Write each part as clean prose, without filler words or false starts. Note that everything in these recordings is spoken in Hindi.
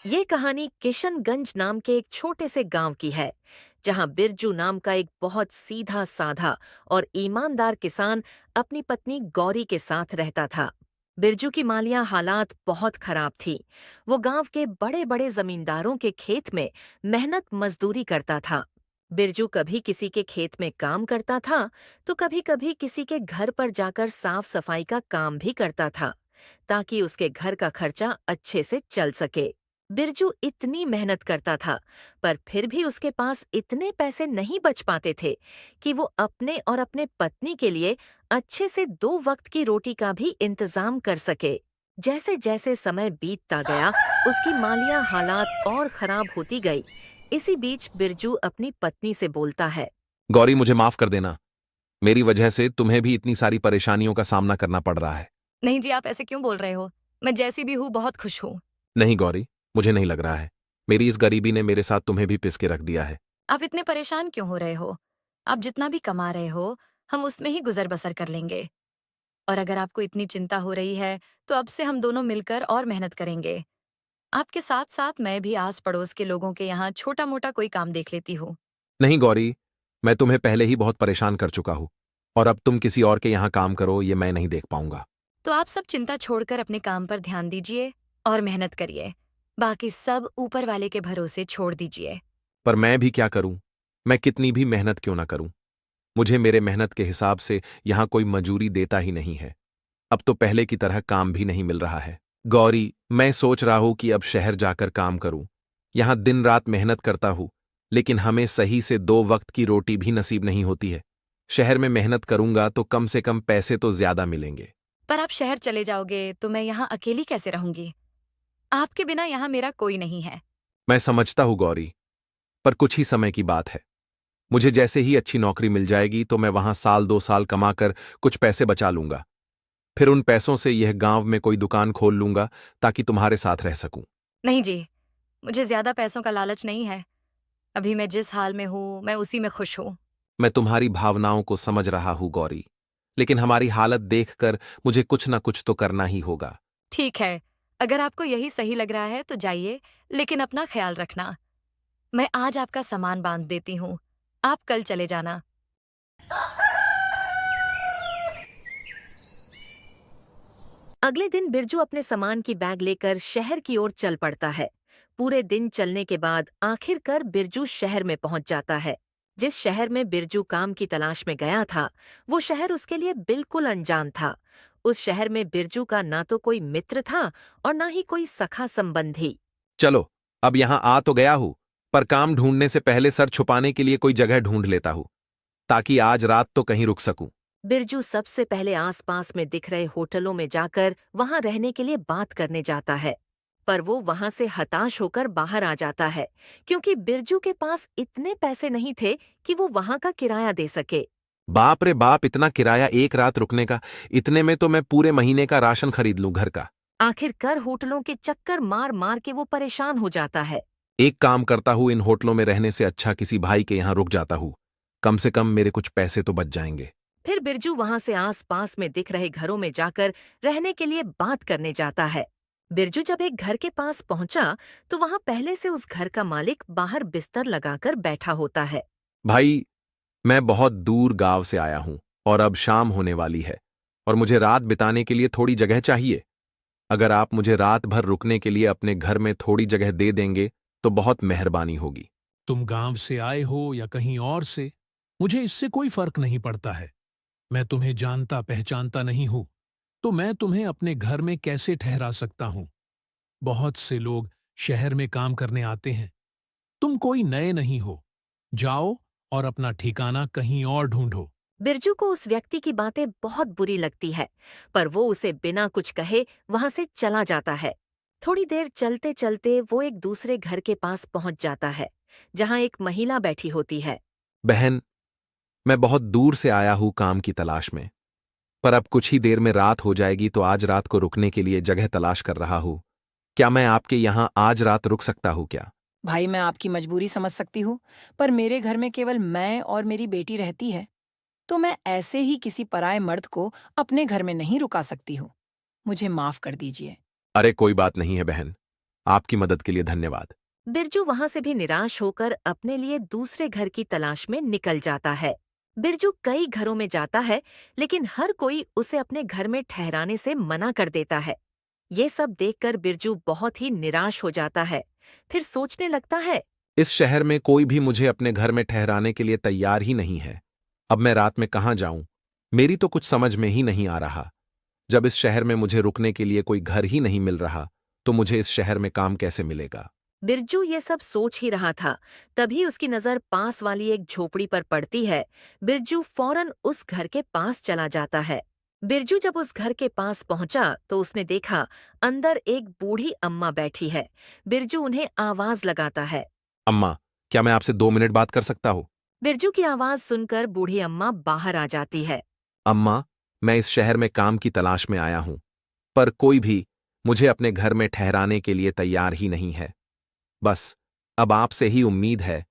ये कहानी किशनगंज नाम के एक छोटे से गांव की है, जहां बिरजू नाम का एक बहुत सीधा साधा और ईमानदार किसान अपनी पत्नी गौरी के साथ रहता था। बिरजू की मालिया हालात बहुत खराब थी। वो गांव के बड़े बड़े जमींदारों के खेत में मेहनत मजदूरी करता था। बिरजू कभी किसी के खेत में काम करता था, तो कभी कभी किसी के घर पर जाकर साफ सफाई का काम भी करता था, ताकि उसके घर का खर्चा अच्छे से चल सके। बिरजू इतनी मेहनत करता था, पर फिर भी उसके पास इतने पैसे नहीं बच पाते थे कि वो अपने और अपने पत्नी के लिए अच्छे से 2 वक्त की रोटी का भी इंतजाम कर सके। जैसे जैसे समय बीतता गया, उसकी मालिया हालात और खराब होती गई। इसी बीच बिरजू अपनी पत्नी से बोलता है। गौरी, मुझे माफ कर देना। मेरी वजह से तुम्हें भी इतनी सारी परेशानियों का सामना करना पड़ रहा है। नहीं जी, आप ऐसे क्यों बोल रहे हो? मैं जैसी भी हूँ बहुत खुश हूँ। नहीं गौरी, मुझे नहीं लग रहा है। मेरी इस गरीबी ने मेरे साथ तुम्हें भी पिस के रख दिया है। आप इतने परेशान क्यों हो रहे हो? आप जितना भी कमा रहे हो, हम उसमें ही गुजर बसर कर लेंगे। और अगर आपको इतनी चिंता हो रही है, तो अब से हम दोनों मिलकर और मेहनत करेंगे। आपके साथ साथ मैं भी आस पड़ोस के लोगों के यहाँ छोटा मोटा कोई काम देख लेती हूँ। नहीं गौरी, मैं तुम्हें पहले ही बहुत परेशान कर चुका हूं, और अब तुम किसी और के यहाँ काम करो, ये मैं नहीं देख पाऊंगा। तो आप सब चिंता छोड़कर अपने काम पर ध्यान दीजिए और मेहनत करिए। बाकी सब ऊपर वाले के भरोसे छोड़ दीजिए। पर मैं भी क्या करूं? मैं कितनी भी मेहनत क्यों ना करूं, मुझे मेरे मेहनत के हिसाब से यहाँ कोई मजूरी देता ही नहीं है। अब तो पहले की तरह काम भी नहीं मिल रहा है। गौरी, मैं सोच रहा हूं कि अब शहर जाकर काम करूं। यहां दिन रात मेहनत करता हूं, लेकिन हमें सही से 2 वक्त की रोटी भी नसीब नहीं होती है। शहर में मेहनत करूंगा तो कम से कम पैसे तो ज्यादा मिलेंगे। पर आप शहर चले जाओगे तो मैं यहाँ अकेली कैसे रहूंगी? आपके बिना यहाँ मेरा कोई नहीं है। मैं समझता हूं गौरी, पर कुछ ही समय की बात है। मुझे जैसे ही अच्छी नौकरी मिल जाएगी तो मैं वहां साल 2 साल कमाकर कुछ पैसे बचा लूंगा। फिर उन पैसों से यह गांव में कोई दुकान खोल लूंगा, ताकि तुम्हारे साथ रह सकूं। नहीं जी, मुझे ज्यादा पैसों का लालच नहीं है। अभी मैं जिस हाल में हूँ, मैं उसी में खुश हूँ। मैं तुम्हारी भावनाओं को समझ रहा हूं गौरी, लेकिन हमारी हालत देखकर मुझे कुछ ना कुछ तो करना ही होगा। ठीक है, अगर आपको यही सही लग रहा है तो जाइए, लेकिन अपना ख्याल रखना। मैं आज आपका सामान बांध देती हूँ। आप कल चले जाना। अगले दिन बिरजू अपने सामान की बैग लेकर शहर की ओर चल पड़ता है। पूरे दिन चलने के बाद आखिरकार बिरजू शहर में पहुंच जाता है। जिस शहर में बिरजू काम की तलाश में गया था, वो शहर उसके लिए बिल्कुल अनजान था। उस शहर में बिरजू का ना तो कोई मित्र था और ना ही कोई सखा संबंधी। चलो, अब यहां आ तो गया हूं, पर काम ढूंढने से पहले सर छुपाने के लिए कोई जगह ढूंढ लेता हूं, ताकि आज रात तो कहीं रुक सकूं। बिरजू सबसे पहले आसपास में दिख रहे होटलों में जाकर वहां रहने के लिए बात करने जाता है। पर वो वहां से हताश होकर बाहर आ जाता है, क्योंकि बिरजू के पास इतने पैसे नहीं थे कि वो वहां का किराया दे सके। बाप रे बाप, इतना किराया एक रात रुकने का! इतने में तो मैं पूरे महीने का राशन खरीद लूं घर का। आखिरकार होटलों के चक्कर मार मार के वो परेशान हो जाता है। एक काम करता हूं, इन होटलों में रहने से अच्छा किसी भाई के यहां रुक जाता हूं। कम से कम मेरे कुछ पैसे तो बच जाएंगे। फिर बिरजू वहां से आस-पास में दिख रहे घरों में जाकर रहने के लिए बात करने जाता है। बिरजू जब एक घर के पास पहुंचा, तो वहां पहले से उस घर का मालिक बाहर बिस्तर लगाकर बैठा होता है। भाई, मैं बहुत दूर गांव से आया हूं, और अब शाम होने वाली है, और मुझे रात बिताने के लिए थोड़ी जगह चाहिए। अगर आप मुझे रात भर रुकने के लिए अपने घर में थोड़ी जगह दे देंगे तो बहुत मेहरबानी होगी। तुम गांव से आए हो या कहीं और से, मुझे इससे कोई फर्क नहीं पड़ता है। मैं तुम्हें जानता पहचानता नहीं हूं, तो मैं तुम्हें अपने घर में कैसे ठहरा सकता हूं? बहुत से लोग शहर में काम करने आते हैं। तुम कोई नए नहीं हो। जाओ और अपना ठिकाना कहीं और ढूंढो। बिरजू को उस व्यक्ति की बातें बहुत बुरी लगती है, पर वो उसे बिना कुछ कहे वहां से चला जाता है। थोड़ी देर चलते चलते वो एक दूसरे घर के पास पहुंच जाता है, जहां एक महिला बैठी होती है। बहन, मैं बहुत दूर से आया हूं काम की तलाश में, पर अब कुछ ही देर में रात हो जाएगी, तो आज रात को रुकने के लिए जगह तलाश कर रहा हूं। क्या मैं आपके यहाँ आज रात रुक सकता हूं क्या? भाई, मैं आपकी मजबूरी समझ सकती हूँ, पर मेरे घर में केवल मैं और मेरी बेटी रहती है, तो मैं ऐसे ही किसी पराये मर्द को अपने घर में नहीं रुका सकती हूँ। मुझे माफ कर दीजिए। अरे कोई बात नहीं है बहन, आपकी मदद के लिए धन्यवाद। बिरजू वहां से भी निराश होकर अपने लिए दूसरे घर की तलाश में निकल जाता है। बिरजू कई घरों में जाता है, लेकिन हर कोई उसे अपने घर में ठहराने से मना कर देता है। ये सब देखकर बिरजू बहुत ही निराश हो जाता है। फिर सोचने लगता है, इस शहर में कोई भी मुझे अपने घर में ठहराने के लिए तैयार ही नहीं है। अब मैं रात में कहाँ जाऊं? मेरी तो कुछ समझ में ही नहीं आ रहा। जब इस शहर में मुझे रुकने के लिए कोई घर ही नहीं मिल रहा, तो मुझे इस शहर में काम कैसे मिलेगा? बिरजू ये सब सोच ही रहा था, तभी उसकी नजर पास वाली एक झोपड़ी पर पड़ती है। बिरजू फौरन उस घर के पास चला जाता है। बिरजू जब उस घर के पास पहुंचा तो उसने देखा अंदर एक बूढ़ी अम्मा बैठी है। बिरजू उन्हें आवाज लगाता है। अम्मा, क्या मैं आपसे 2 मिनट बात कर सकता हूँ? बिरजू की आवाज सुनकर बूढ़ी अम्मा बाहर आ जाती है। अम्मा, मैं इस शहर में काम की तलाश में आया हूं, पर कोई भी मुझे अपने घर में ठहराने के लिए तैयार ही नहीं है। बस अब आपसे ही उम्मीद है।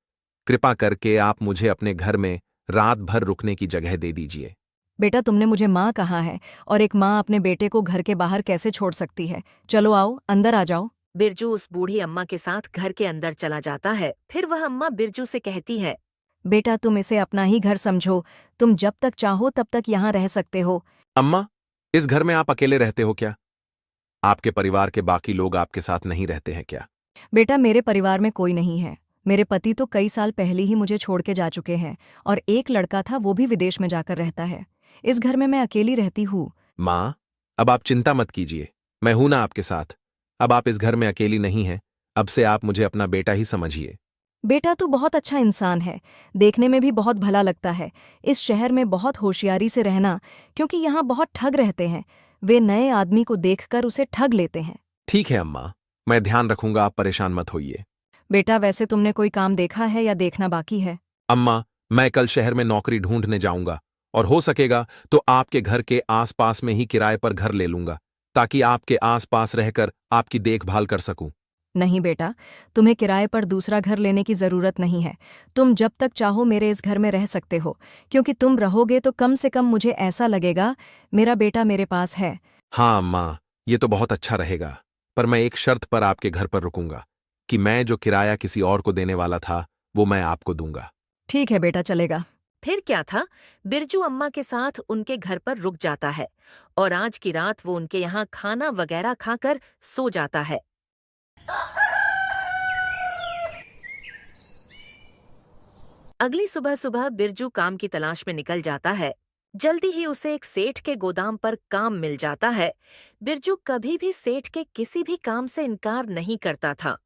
कृपा करके आप मुझे अपने घर में रात भर रुकने की जगह दे दीजिए। बेटा, तुमने मुझे माँ कहा है, और एक माँ अपने बेटे को घर के बाहर कैसे छोड़ सकती है? चलो आओ, अंदर आ जाओ। बिरजू उस बूढ़ी अम्मा के साथ घर के अंदर चला जाता है। फिर वह अम्मा बिरजू से कहती है, बेटा, तुम इसे अपना ही घर समझो। तुम जब तक चाहो तब तक यहाँ रह सकते हो। अम्मा, इस घर में आप अकेले रहते हो क्या? आपके परिवार के बाकी लोग आपके साथ नहीं रहते हैं क्या? बेटा, मेरे परिवार में कोई नहीं है। मेरे पति तो कई साल पहले ही मुझे छोड़ के जा चुके हैं, और एक लड़का था, वो भी विदेश में जाकर रहता है। इस घर में मैं अकेली रहती हूँ। माँ, अब आप चिंता मत कीजिए, मैं हूं ना आपके साथ। अब आप इस घर में अकेली नहीं हैं। अब से आप मुझे अपना बेटा ही समझिए। बेटा, तू बहुत अच्छा इंसान है, देखने में भी बहुत भला लगता है। इस शहर में बहुत होशियारी से रहना, क्योंकि यहाँ बहुत ठग रहते हैं। वे नए आदमी को देखकर उसे ठग लेते हैं। ठीक है अम्मा, मैं ध्यान रखूंगा, आप परेशान मत होइए। बेटा, वैसे तुमने कोई काम देखा है या देखना बाकी है? अम्मा, मैं कल शहर में नौकरी ढूंढने जाऊंगा, और हो सकेगा तो आपके घर के आसपास में ही किराए पर घर ले लूंगा, ताकि आपके आसपास रहकर आपकी देखभाल कर सकूं। नहीं बेटा, तुम्हें किराए पर दूसरा घर लेने की जरूरत नहीं है। तुम जब तक चाहो मेरे इस घर में रह सकते हो, क्योंकि तुम रहोगे तो कम से कम मुझे ऐसा लगेगा मेरा बेटा मेरे पास है। हाँ अम्मा, ये तो बहुत अच्छा रहेगा, पर मैं एक शर्त पर आपके घर पर रुकूंगा कि मैं जो किराया किसी और को देने वाला था, वो मैं आपको दूंगा। ठीक है बेटा, चलेगा। फिर क्या था, बिरजू अम्मा के साथ उनके घर पर रुक जाता है और आज की रात वो उनके यहाँ खाना वगैरह खाकर सो जाता है। अगली सुबह सुबह बिरजू काम की तलाश में निकल जाता है। जल्दी ही उसे एक सेठ के गोदाम पर काम मिल जाता है। बिरजू कभी भी सेठ के किसी भी काम से इनकार नहीं करता था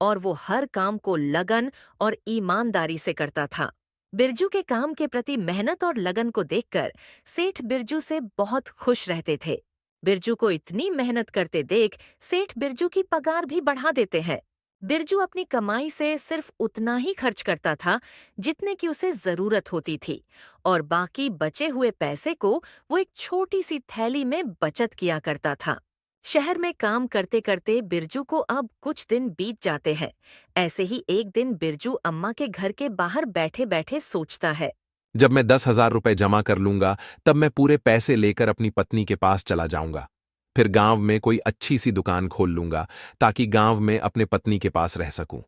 और वो हर काम को लगन और ईमानदारी से करता था। बिरजू के काम के प्रति मेहनत और लगन को देखकर सेठ बिरजू से बहुत खुश रहते थे। बिरजू को इतनी मेहनत करते देख सेठ बिरजू की पगार भी बढ़ा देते हैं। बिरजू अपनी कमाई से सिर्फ उतना ही खर्च करता था जितने की उसे जरूरत होती थी, और बाकी बचे हुए पैसे को वो एक छोटी सी थैली में बचत किया करता था। शहर में काम करते करते बिरजू को अब कुछ दिन बीत जाते हैं। ऐसे ही एक दिन बिरजू अम्मा के घर के बाहर बैठे बैठे सोचता है, जब मैं 10,000 रुपए जमा कर लूंगा, तब मैं पूरे पैसे लेकर अपनी पत्नी के पास चला जाऊंगा। फिर गांव में कोई अच्छी सी दुकान खोल लूंगा, ताकि गांव में अपने पत्नी के पास रह सकूं।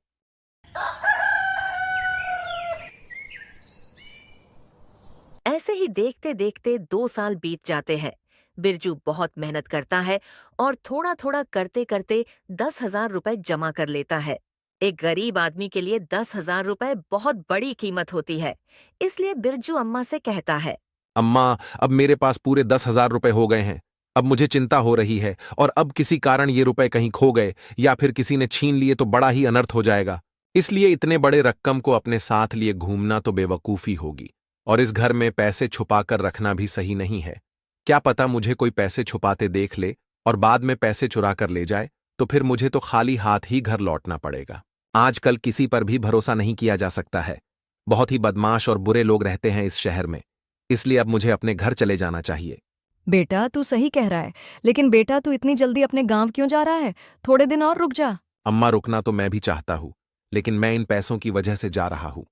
ऐसे ही देखते देखते 2 साल बीत जाते हैं। बिरजू बहुत मेहनत करता है और थोड़ा थोड़ा करते करते 10,000 रुपए जमा कर लेता है। एक गरीब आदमी के लिए 10,000 रुपए बहुत बड़ी कीमत होती है, इसलिए बिरजू अम्मा से कहता है, अम्मा, अब मेरे पास पूरे 10,000 रुपए हो गए हैं। अब मुझे चिंता हो रही है, और अब किसी कारण ये रुपए कहीं खो गए या फिर किसी ने छीन लिए तो बड़ा ही अनर्थ हो जाएगा। इसलिए इतने बड़े रकम को अपने साथ लिए घूमना तो बेवकूफी होगी, और इस घर में पैसे छुपाकर रखना भी सही नहीं है। क्या पता मुझे कोई पैसे छुपाते देख ले और बाद में पैसे चुरा कर ले जाए, तो फिर मुझे तो खाली हाथ ही घर लौटना पड़ेगा। आजकल किसी पर भी भरोसा नहीं किया जा सकता है। बहुत ही बदमाश और बुरे लोग रहते हैं इस शहर में, इसलिए अब मुझे अपने घर चले जाना चाहिए। बेटा, तू सही कह रहा है, लेकिन बेटा, तू इतनी जल्दी अपने गांव क्यों जा रहा है? थोड़े दिन और रुक जा। अम्मा, रुकना तो मैं भी चाहता हूँ, लेकिन मैं इन पैसों की वजह से जा रहा हूँ।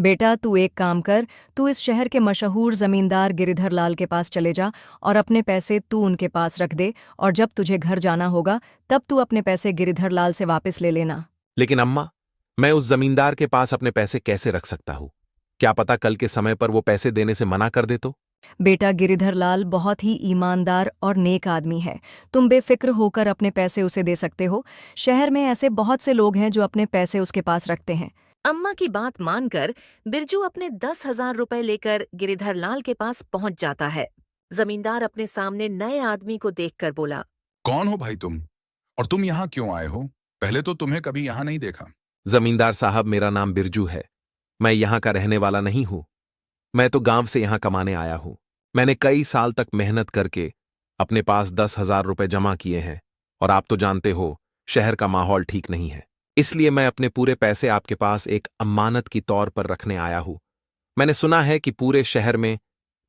बेटा तू एक काम कर, तू इस शहर के मशहूर जमींदार गिरिधर लाल के पास चले जा और अपने पैसे तू उनके पास रख दे, और जब तुझे घर जाना होगा तब तू अपने पैसे गिरिधर लाल से वापस ले लेना। लेकिन अम्मा, मैं उस जमींदार के पास अपने पैसे कैसे रख सकता हूँ? क्या पता कल के समय पर वो पैसे देने से मना कर दे तो? बेटा गिरिधर लाल बहुत ही ईमानदार और नेक आदमी है। तुम बेफिक्र होकर अपने पैसे उसे दे सकते हो। शहर में ऐसे बहुत से लोग हैं जो अपने पैसे उसके पास रखते हैं। अम्मा की बात मानकर बिरजू अपने 10,000 रुपए लेकर गिरिधर लाल के पास पहुंच जाता है। जमींदार अपने सामने नए आदमी को देखकर बोला, कौन हो भाई तुम? और तुम यहाँ क्यों आए हो? पहले तो तुम्हें कभी यहाँ नहीं देखा। जमींदार साहब, मेरा नाम बिरजू है। मैं यहाँ का रहने वाला नहीं हूँ। मैं तो गांव से यहाँ कमाने आया हूँ। मैंने कई साल तक मेहनत करके अपने पास 10,000 रुपए जमा किए हैं, और आप तो जानते हो शहर का माहौल ठीक नहीं है। इसलिए मैं अपने पूरे पैसे आपके पास एक अमानत की तौर पर रखने आया हूँ। मैंने सुना है कि पूरे शहर में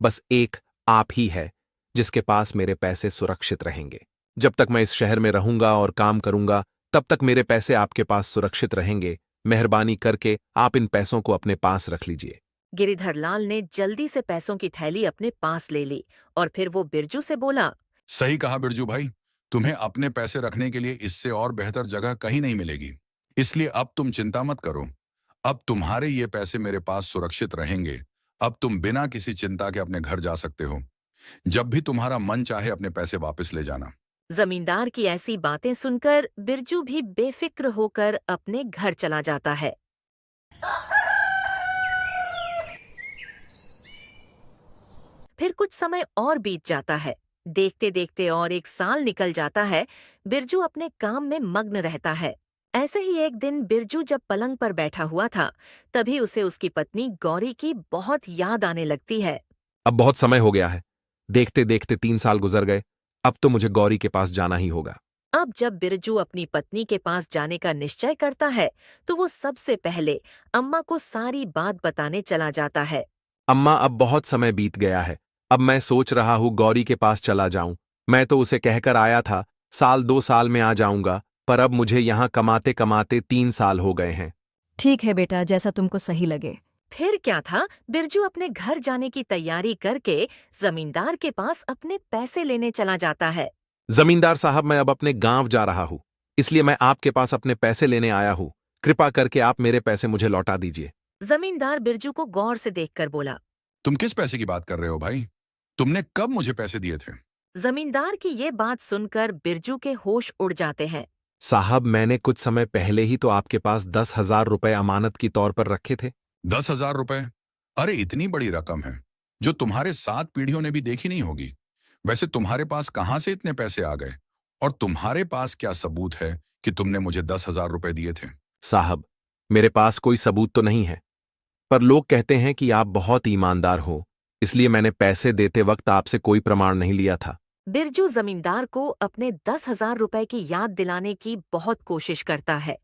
बस एक आप ही है जिसके पास मेरे पैसे सुरक्षित रहेंगे। जब तक मैं इस शहर में रहूंगा और काम करूंगा, तब तक मेरे पैसे आपके पास सुरक्षित रहेंगे। मेहरबानी करके आप इन पैसों को अपने पास रख लीजिए। गिरिधर लाल ने जल्दी से पैसों की थैली अपने पास ले ली और फिर वो बिरजू से बोला, सही कहा बिरजू भाई, तुम्हें अपने पैसे रखने के लिए इससे और बेहतर जगह कहीं नहीं मिलेगी। इसलिए अब तुम चिंता मत करो। अब तुम्हारे ये पैसे मेरे पास सुरक्षित रहेंगे। अब तुम बिना किसी चिंता के अपने घर जा सकते हो। जब भी तुम्हारा मन चाहे अपने पैसे वापस ले जाना। जमींदार की ऐसी बातें सुनकर बिरजू भी बेफिक्र होकर अपने घर चला जाता है। फिर कुछ समय और बीत जाता है। देखते देखते और 1 साल निकल जाता है। बिरजू अपने काम में मग्न रहता है। ऐसे ही एक दिन बिरजू जब पलंग पर बैठा हुआ था, तभी उसे उसकी पत्नी गौरी की बहुत याद आने लगती है। अब बहुत समय हो गया है। देखते देखते 3 साल गुजर गए। अब तो मुझे गौरी के पास जाना ही होगा। अब जब बिरजू अपनी पत्नी के पास जाने का निश्चय करता है, तो वो सबसे पहले अम्मा को सारी बात बताने चला जाता है। अम्मा, अब बहुत समय बीत गया है। अब मैं सोच रहा हूँ गौरी के पास चला जाऊं। मैं तो उसे कहकर आया था 1-2 साल में आ जाऊंगा, पर अब मुझे यहाँ कमाते कमाते 3 साल हो गए हैं। ठीक है बेटा, जैसा तुमको सही लगे। फिर क्या था, बिरजू अपने घर जाने की तैयारी करके जमींदार के पास अपने पैसे लेने चला जाता है। जमींदार साहब, मैं अब अपने गांव जा रहा हूँ, इसलिए मैं आपके पास अपने पैसे लेने आया हूँ। कृपा करके आप मेरे पैसे मुझे लौटा दीजिए। जमींदार बिरजू को गौर से देखकर बोला, तुम किस पैसे की बात कर रहे हो भाई? तुमने कब मुझे पैसे दिए थे? जमींदार की ये बात सुनकर बिरजू के होश उड़ जाते हैं। साहब, मैंने कुछ समय पहले ही तो आपके पास 10,000 रुपए अमानत की तौर पर रखे थे। 10,000 रुपए? अरे इतनी बड़ी रकम है जो तुम्हारे 7 पीढ़ियों ने भी देखी नहीं होगी। वैसे तुम्हारे पास कहाँ से इतने पैसे आ गए? और तुम्हारे पास क्या सबूत है कि तुमने मुझे 10,000 रुपए दिए थे? साहब, मेरे पास कोई सबूत तो नहीं है, पर लोग कहते हैं कि आप बहुत ईमानदार हो, इसलिए मैंने पैसे देते वक्त आपसे कोई प्रमाण नहीं लिया था। बिरजू जमींदार को अपने 10,000 रुपए की याद दिलाने की बहुत कोशिश करता है,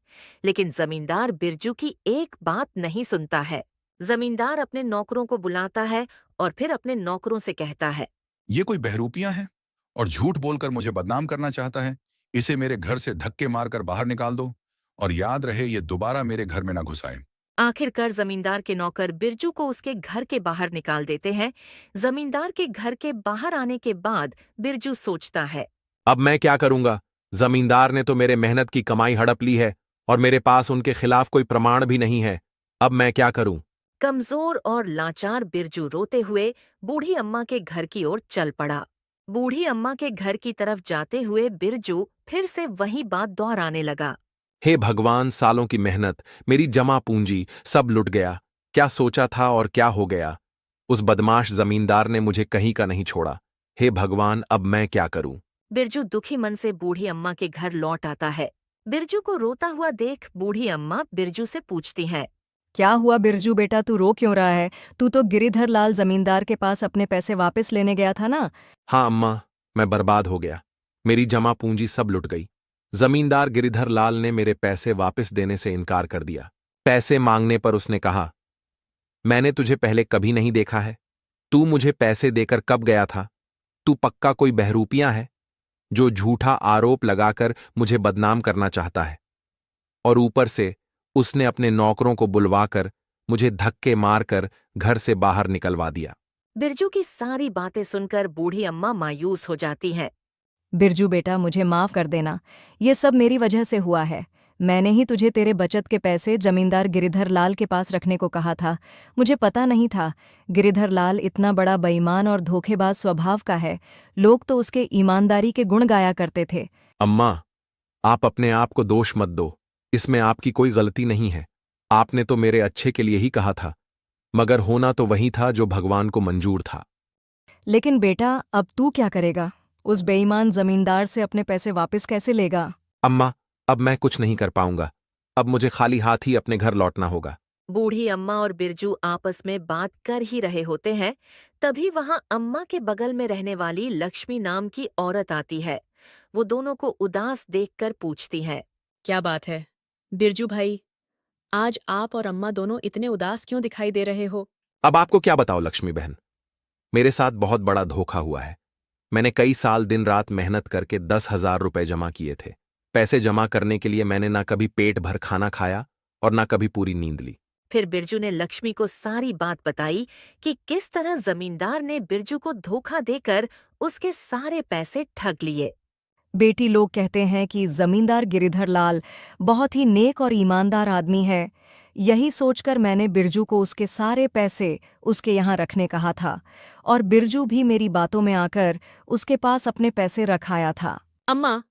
लेकिन जमींदार बिरजू की एक बात नहीं सुनता है। जमींदार अपने नौकरों को बुलाता है और फिर अपने नौकरों से कहता है, ये कोई बहरूपियां है और झूठ बोलकर मुझे बदनाम करना चाहता है। इसे मेरे घर से धक्के मारकर बाहर निकाल दो, और याद रहे ये दोबारा मेरे घर में ना घुसाए। आखिरकार जमींदार के नौकर बिरजू को उसके घर के बाहर निकाल देते हैं। जमींदार के घर के बाहर आने के बाद बिरजू सोचता है, अब मैं क्या करूंगा? जमींदार ने तो मेरे मेहनत की कमाई हड़प ली है और मेरे पास उनके खिलाफ कोई प्रमाण भी नहीं है। अब मैं क्या करूं? कमजोर और लाचार बिरजू रोते हुए बूढ़ी अम्मा के घर की ओर चल पड़ा। बूढ़ी अम्मा के घर की तरफ जाते हुए बिरजू फिर से वही बात दोहराने लगा। हे भगवान, सालों की मेहनत, मेरी जमा पूंजी सब लुट गया। क्या सोचा था और क्या हो गया? उस बदमाश जमींदार ने मुझे कहीं का नहीं छोड़ा। हे भगवान, अब मैं क्या करूं? बिरजू दुखी मन से बूढ़ी अम्मा के घर लौट आता है। बिरजू को रोता हुआ देख बूढ़ी अम्मा बिरजू से पूछती है, क्या हुआ बिरजू बेटा, तू रो क्यों रहा है? तू तो गिरिधर लाल जमींदार के पास अपने पैसे वापस लेने गया था ना? हाँ अम्मा, मैं बर्बाद हो गया। मेरी जमा पूंजी सब लुट गई। जमींदार गिरिधर लाल ने मेरे पैसे वापस देने से इनकार कर दिया। पैसे मांगने पर उसने कहा, मैंने तुझे पहले कभी नहीं देखा है। तू मुझे पैसे देकर कब गया था? तू पक्का कोई बहरूपियां है जो झूठा आरोप लगाकर मुझे बदनाम करना चाहता है। और ऊपर से उसने अपने नौकरों को बुलवाकर मुझे धक्के मारकर घर से बाहर निकलवा दिया। बिरजू की सारी बातें सुनकर बूढ़ी अम्मा मायूस हो जाती हैं। बिरजू बेटा, मुझे माफ कर देना। ये सब मेरी वजह से हुआ है। मैंने ही तुझे तेरे बचत के पैसे जमींदार गिरिधर लाल के पास रखने को कहा था। मुझे पता नहीं था गिरिधर लाल इतना बड़ा बेईमान और धोखेबाज स्वभाव का है। लोग तो उसके ईमानदारी के गुण गाया करते थे। अम्मा, आप अपने आप को दोष मत दो। इसमें आपकी कोई गलती नहीं है। आपने तो मेरे अच्छे के लिए ही कहा था, मगर होना तो वही था जो भगवान को मंजूर था। लेकिन बेटा, अब तू क्या करेगा? उस बेईमान जमींदार से अपने पैसे वापस कैसे लेगा? अम्मा, अब मैं कुछ नहीं कर पाऊंगा। अब मुझे खाली हाथ ही अपने घर लौटना होगा। बूढ़ी अम्मा और बिरजू आपस में बात कर ही रहे होते हैं, तभी वहां अम्मा के बगल में रहने वाली लक्ष्मी नाम की औरत आती है। वो दोनों को उदास देखकर पूछती है। क्या बात है बिरजू भाई, आज आप और अम्मा दोनों इतने उदास क्यों दिखाई दे रहे हो? अब आपको क्या बताओ लक्ष्मी बहन, मेरे साथ बहुत बड़ा धोखा हुआ है। मैंने कई साल दिन रात मेहनत करके 10,000 रुपए जमा किए थे। पैसे जमा करने के लिए मैंने ना कभी पेट भर खाना खाया और ना कभी पूरी नींद ली। फिर बिरजू ने लक्ष्मी को सारी बात बताई कि किस तरह जमींदार ने बिरजू को धोखा देकर उसके सारे पैसे ठग लिए। बेटी, लोग कहते हैं कि जमींदार गिरिधर लाल बहुत ही नेक और ईमानदार आदमी है। यही सोचकर मैंने बिरजू को उसके सारे पैसे उसके यहाँ रखने कहा था, और बिरजू भी मेरी बातों में आकर उसके पास अपने पैसे रखाया था। अम्मा,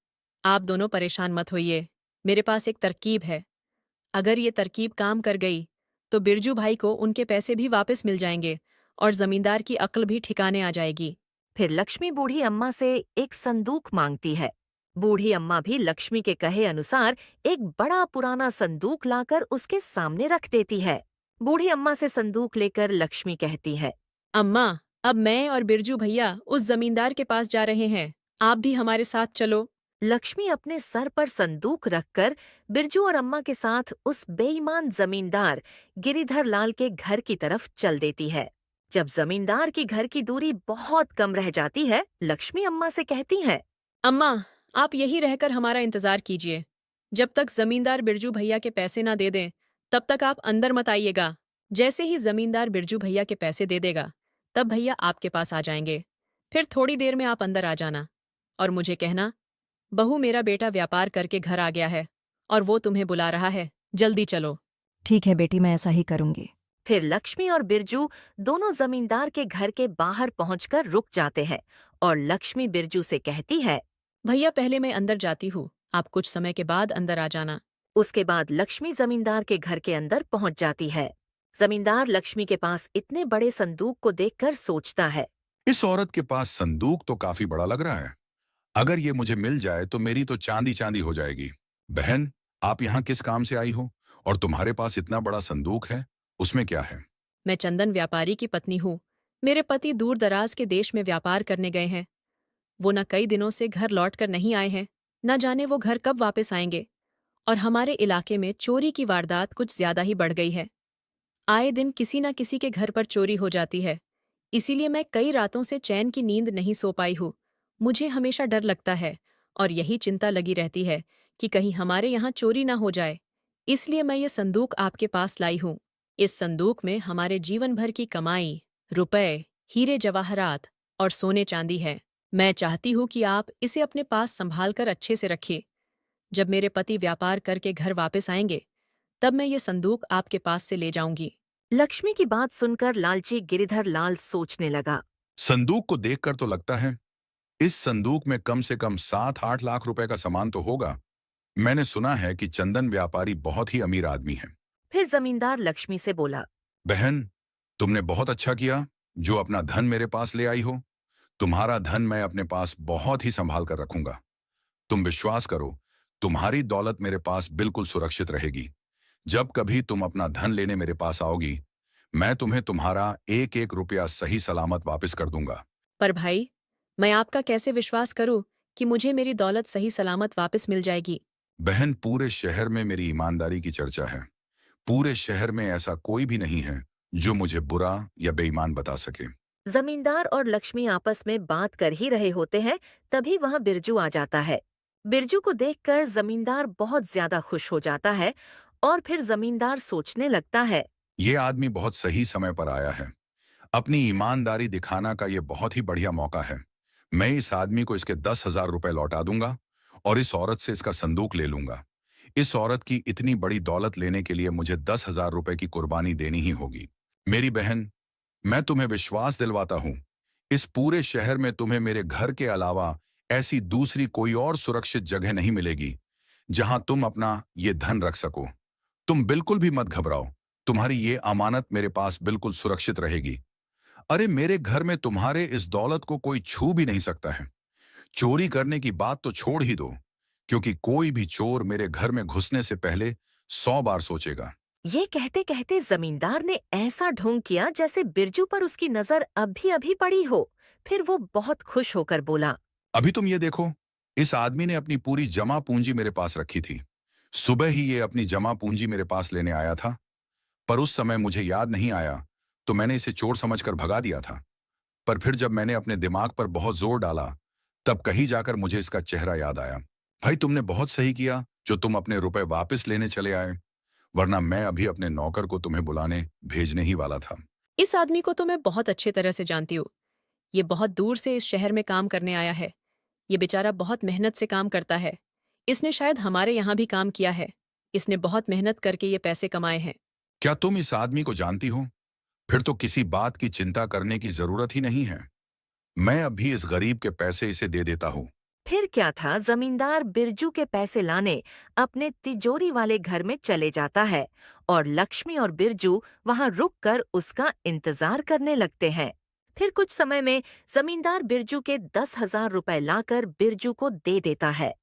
आप दोनों परेशान मत होइए। मेरे पास एक तरकीब है। अगर ये तरकीब काम कर गई तो बिरजू भाई को उनके पैसे भी वापस मिल जाएंगे और जमींदार की अक्ल भी ठिकाने आ जाएगी। फिर लक्ष्मी बूढ़ी अम्मा से एक संदूक मांगती है। बूढ़ी अम्मा भी लक्ष्मी के कहे अनुसार एक बड़ा पुराना संदूक लाकर उसके सामने रख देती है। बूढ़ी अम्मा से संदूक लेकर लक्ष्मी कहती है। अम्मा, अब मैं और बिरजू भैया उस जमींदार के पास जा रहे हैं। आप भी हमारे साथ चलो। लक्ष्मी अपने सर पर संदूक रखकर बिरजू और अम्मा के साथ उस बेईमान जमींदार गिरिधर लाल के घर की तरफ चल देती है। जब जमींदार की घर की दूरी बहुत कम रह जाती है, लक्ष्मी अम्मा से कहती है। अम्मा, आप यहीं रहकर हमारा इंतजार कीजिए। जब तक जमींदार बिरजू भैया के पैसे ना दे दें, तब तक आप अंदर मत आइएगा। जैसे ही जमींदार बिरजू भैया के पैसे दे देगा, तब भैया आपके पास आ जाएंगे। फिर थोड़ी देर में आप अंदर आ जाना और मुझे कहना, बहू, मेरा बेटा व्यापार करके घर आ गया है और वो तुम्हें बुला रहा है, जल्दी चलो। ठीक है बेटी, मैं ऐसा ही करूंगी। फिर लक्ष्मी और बिरजू दोनों जमींदार के घर के बाहर पहुंचकर रुक जाते हैं और लक्ष्मी बिरजू से कहती है। भैया, पहले मैं अंदर जाती हूँ, आप कुछ समय के बाद अंदर आ जाना। उसके बाद लक्ष्मी जमींदार के घर के अंदर पहुंच जाती है। जमींदार लक्ष्मी के पास इतने बड़े संदूक को देखकर सोचता है। इस औरत के पास संदूक तो काफी बड़ा लग रहा है। अगर ये मुझे मिल जाए तो मेरी तो चांदी चांदी हो जाएगी। बहन, आप यहाँ किस काम से आई हो और तुम्हारे पास इतना बड़ा संदूक है, उसमें क्या है? मैं चंदन व्यापारी की पत्नी हूँ। मेरे पति दूर दराज के देश में व्यापार करने गए हैं। वो न कई दिनों से घर लौट कर नहीं आए हैं, न जाने वो घर कब वापस आएंगे। और हमारे इलाके में चोरी की वारदात कुछ ज्यादा ही बढ़ गई है। आए दिन किसी न किसी के घर पर चोरी हो जाती है। इसीलिए मैं कई रातों से चैन की नींद नहीं सो पाई हूँ। मुझे हमेशा डर लगता है और यही चिंता लगी रहती है कि कहीं हमारे यहाँ चोरी ना हो जाए। इसलिए मैं ये संदूक आपके पास लाई हूँ। इस संदूक में हमारे जीवन भर की कमाई, रुपए, हीरे जवाहरात और सोने चांदी है। मैं चाहती हूँ कि आप इसे अपने पास संभाल कर अच्छे से रखिए। जब मेरे पति व्यापार करके घर वापस आएंगे, तब मैं ये संदूक आपके पास से ले जाऊंगी। लक्ष्मी की बात सुनकर लालची गिरिधर लाल सोचने लगा। संदूक को देखकर तो लगता है इस संदूक में कम से कम 7-8 लाख रुपए का सामान तो होगा। मैंने सुना है कि चंदन व्यापारी बहुत ही अमीर आदमी है। फिर जमींदार लक्ष्मी से बोला। बहन, तुमने बहुत अच्छा किया जो अपना धन मेरे पास ले आई हो। तुम्हारा धन मैं अपने पास बहुत ही संभाल कर रखूंगा। तुम विश्वास करो, तुम्हारी दौलत मेरे पास बिल्कुल सुरक्षित रहेगी। जब कभी तुम अपना धन लेने मेरे पास आओगी, मैं तुम्हें तुम्हारा एक एक रुपया सही सलामत वापस कर दूंगा। पर भाई, मैं आपका कैसे विश्वास करूं कि मुझे मेरी दौलत सही सलामत वापस मिल जाएगी? बहन, पूरे शहर में मेरी ईमानदारी की चर्चा है। पूरे शहर में ऐसा कोई भी नहीं है जो मुझे बुरा या बेईमान बता सके। जमींदार और लक्ष्मी आपस में बात कर ही रहे होते हैं, तभी वहां बिरजू आ जाता है। बिरजू को देखकर जमींदार बहुत ज्यादा खुश हो जाता है और फिर जमींदार सोचने लगता है। ये आदमी बहुत सही समय पर आया है। अपनी ईमानदारी दिखाना का ये बहुत ही बढ़िया मौका है। मैं इस आदमी को इसके 10,000 रुपए लौटा दूंगा और इस औरत से इसका संदूक ले लूंगा। इस औरत की इतनी बड़ी दौलत लेने के लिए मुझे 10,000 रुपए की कुर्बानी देनी ही होगी। मेरी बहन, मैं तुम्हें विश्वास दिलवाता हूं, इस पूरे शहर में तुम्हें मेरे घर के अलावा ऐसी दूसरी कोई और सुरक्षित जगह नहीं मिलेगी जहां तुम अपना ये धन रख सको। तुम बिल्कुल भी मत घबराओ, तुम्हारी ये अमानत मेरे पास बिल्कुल सुरक्षित रहेगी। अरे मेरे घर में तुम्हारे इस दौलत को कोई छू भी नहीं सकता है। चोरी करने की बात तो छोड़ ही दो, क्योंकि कोई भी चोर मेरे घर में घुसने से पहले 100 बार सोचेगा। ये कहते कहते जमींदार ने ऐसा ढोंग किया जैसे बिरजू पर उसकी नजर अभी अभी पड़ी हो। फिर वो बहुत खुश होकर बोला, अभी तुम ये देखो, इस आदमी ने अपनी पूरी जमा पूंजी मेरे पास रखी थी। सुबह ही ये अपनी जमा पूंजी मेरे पास लेने आया था, पर उस समय मुझे याद नहीं आया तो मैंने इसे चोर समझकर भगा दिया था। पर फिर जब मैंने अपने दिमाग पर बहुत जोर डाला, तब कहीं जाकर मुझे इसका चेहरा याद आया। भाई, तुमने बहुत सही किया जो तुम अपने रुपए वापस लेने चले आए, वरना मैं अभी अपने नौकर को तुम्हें बुलाने भेजने ही वाला था। इस आदमी को तो मैं बहुत अच्छे तरह से जानती हूँ। ये बहुत दूर से इस शहर में काम करने आया है। ये बेचारा बहुत मेहनत से काम करता है। इसने शायद हमारे यहाँ भी काम किया है। इसने बहुत मेहनत करके ये पैसे कमाए हैं। क्या तुम इस आदमी को जानती हो? फिर तो किसी बात की चिंता करने की जरूरत ही नहीं है। मैं अभी इस गरीब के पैसे इसे दे देता हूँ। फिर क्या था, जमींदार बिरजू के पैसे लाने अपने तिजोरी वाले घर में चले जाता है और लक्ष्मी और बिरजू वहां रुककर उसका इंतजार करने लगते हैं। फिर कुछ समय में जमींदार बिरजू के 10,000 रुपए लाकर बिरजू को दे देता है।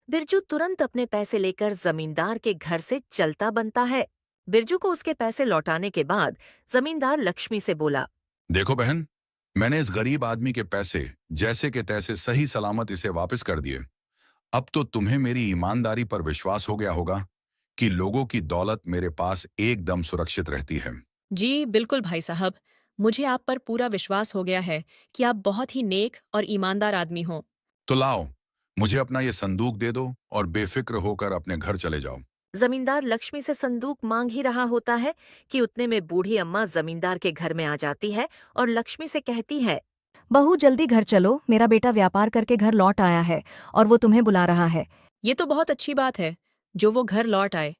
बिरजू तुरंत अपने पैसे लेकर जमींदार के घर से चलता बनता है। बिरजू को उसके पैसे लौटाने के बाद जमींदार लक्ष्मी से बोला, देखो बहन, मैंने इस गरीब आदमी के पैसे जैसे के तैसे सही सलामत इसे वापस कर दिए। अब तो तुम्हें मेरी ईमानदारी पर विश्वास हो गया होगा कि लोगों की दौलत मेरे पास एकदम सुरक्षित रहती है। जी बिल्कुल भाई साहब, मुझे आप पर पूरा विश्वास हो गया है कि आप बहुत ही नेक और ईमानदार आदमी हो। तो लाओ, मुझे अपना ये संदूक दे दो और बेफिक्र होकर अपने घर चले जाओ। जमींदार लक्ष्मी से संदूक मांग ही रहा होता है कि उतने में बूढ़ी अम्मा जमींदार के घर में आ जाती है और लक्ष्मी से कहती है, बहू जल्दी घर चलो, मेरा बेटा व्यापार करके घर लौट आया है और वो तुम्हें बुला रहा है। ये तो बहुत अच्छी बात है जो वो घर लौट आए।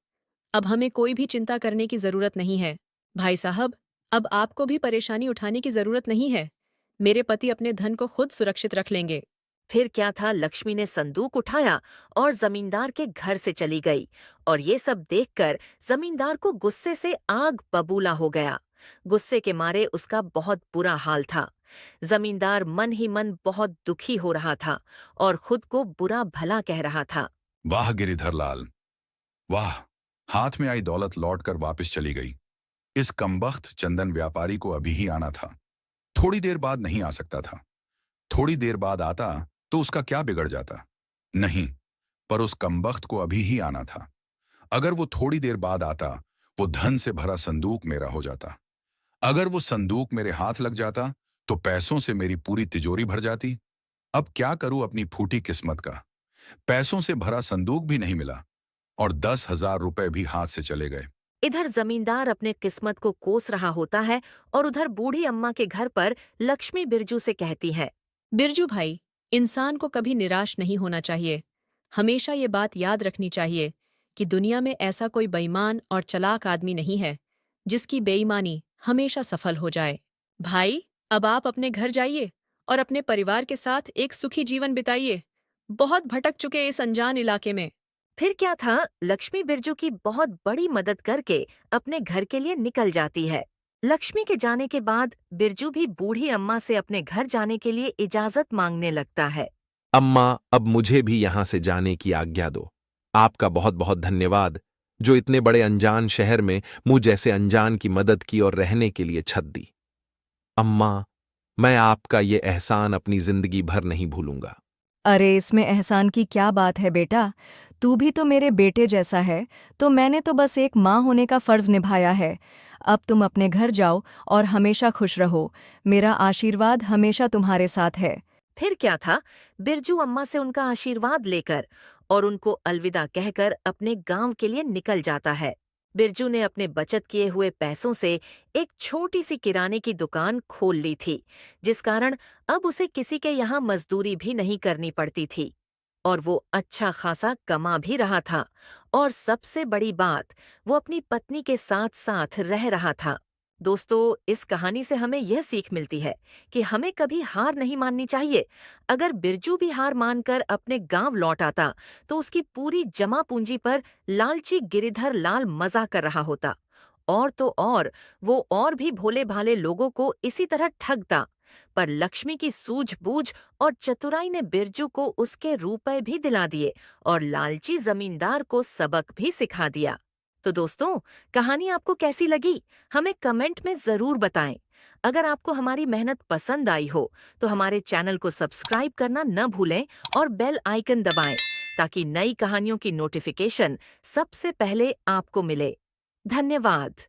अब हमें कोई भी चिंता करने की जरूरत नहीं है। भाई साहब, अब आपको भी परेशानी उठाने की जरूरत नहीं है। मेरे पति अपने धन को खुद सुरक्षित रख लेंगे। फिर क्या था, लक्ष्मी ने संदूक उठाया और जमींदार के घर से चली गई और ये सब देखकर जमींदार को गुस्से से आग बबूला हो गया। गुस्से के मारे उसका बहुत बुरा हाल था। जमींदार मन ही मन बहुत दुखी हो रहा था और खुद को बुरा भला कह रहा था। वाह गिरिधर लाल, वाह! हाथ में आई दौलत लौटकर वापस चली गई। इस कमबख्त चंदन व्यापारी को अभी ही आना था। थोड़ी देर बाद नहीं आ सकता था। थोड़ी देर बाद आता तो उसका क्या बिगड़ जाता? नहीं, पर उस कमबख्त को अभी ही आना था। अगर वो थोड़ी देर बाद आता, वो धन से भरा संदूक मेरा हो जाता। अगर वो संदूक मेरे हाथ लग जाता तो पैसों से मेरी पूरी तिजोरी भर जाती। अब क्या करूं अपनी फूटी किस्मत का? पैसों से भरा संदूक भी नहीं मिला और 10,000 रुपए भी हाथ से चले गए। इधर जमींदार अपने किस्मत को कोस रहा होता है और उधर बूढ़ी अम्मा के घर पर लक्ष्मी बिरजू से कहती है, बिरजू भाई, इंसान को कभी निराश नहीं होना चाहिए। हमेशा ये बात याद रखनी चाहिए कि दुनिया में ऐसा कोई बेईमान और चालाक आदमी नहीं है जिसकी बेईमानी हमेशा सफल हो जाए। भाई, अब आप अपने घर जाइए और अपने परिवार के साथ एक सुखी जीवन बिताइए। बहुत भटक चुके इस अनजान इलाके में। फिर क्या था, लक्ष्मी बिरजू की बहुत बड़ी मदद करके अपने घर के लिए निकल जाती है। लक्ष्मी के जाने के बाद बिरजू भी बूढ़ी अम्मा से अपने घर जाने के लिए इजाजत मांगने लगता है। अम्मा, अब मुझे भी यहाँ से जाने की आज्ञा दो। आपका बहुत बहुत धन्यवाद जो इतने बड़े अनजान शहर में मुझ जैसे अनजान की मदद की और रहने के लिए छत दी। अम्मा, मैं आपका ये एहसान अपनी जिंदगी भर नहीं भूलूंगा। अरे इसमें एहसान की क्या बात है बेटा, तू भी तो मेरे बेटे जैसा है, तो मैंने तो बस एक माँ होने का फर्ज निभाया है। अब तुम अपने घर जाओ और हमेशा खुश रहो। मेरा आशीर्वाद हमेशा तुम्हारे साथ है। फिर क्या था, बिरजू अम्मा से उनका आशीर्वाद लेकर और उनको अलविदा कहकर अपने गांव के लिए निकल जाता है। बिरजू ने अपने बचत किए हुए पैसों से एक छोटी सी किराने की दुकान खोल ली थी, जिस कारण अब उसे किसी के यहाँ मजदूरी भी नहीं करनी पड़ती थी और वो अच्छा खासा कमा भी रहा था। और सबसे बड़ी बात, वो अपनी पत्नी के साथ साथ रह रहा था। दोस्तों, इस कहानी से हमें यह सीख मिलती है कि हमें कभी हार नहीं माननी चाहिए। अगर बिरजू भी हार मानकर अपने गांव लौट आता तो उसकी पूरी जमा पूंजी पर लालची गिरिधर लाल मजा कर रहा होता। और तो और, वो और भी भोले भाले लोगों को इसी तरह ठगता। पर लक्ष्मी की सूझबूझ और चतुराई ने बिरजू को उसके रुपए भी दिला दिए और लालची जमींदार को सबक भी सिखा दिया। तो दोस्तों, कहानी आपको कैसी लगी? हमें कमेंट में जरूर बताएं। अगर आपको हमारी मेहनत पसंद आई हो तो हमारे चैनल को सब्सक्राइब करना न भूलें और बेल आइकन दबाएं ताकि नई कहानियों की नोटिफिकेशन सबसे पहले आपको मिले। धन्यवाद।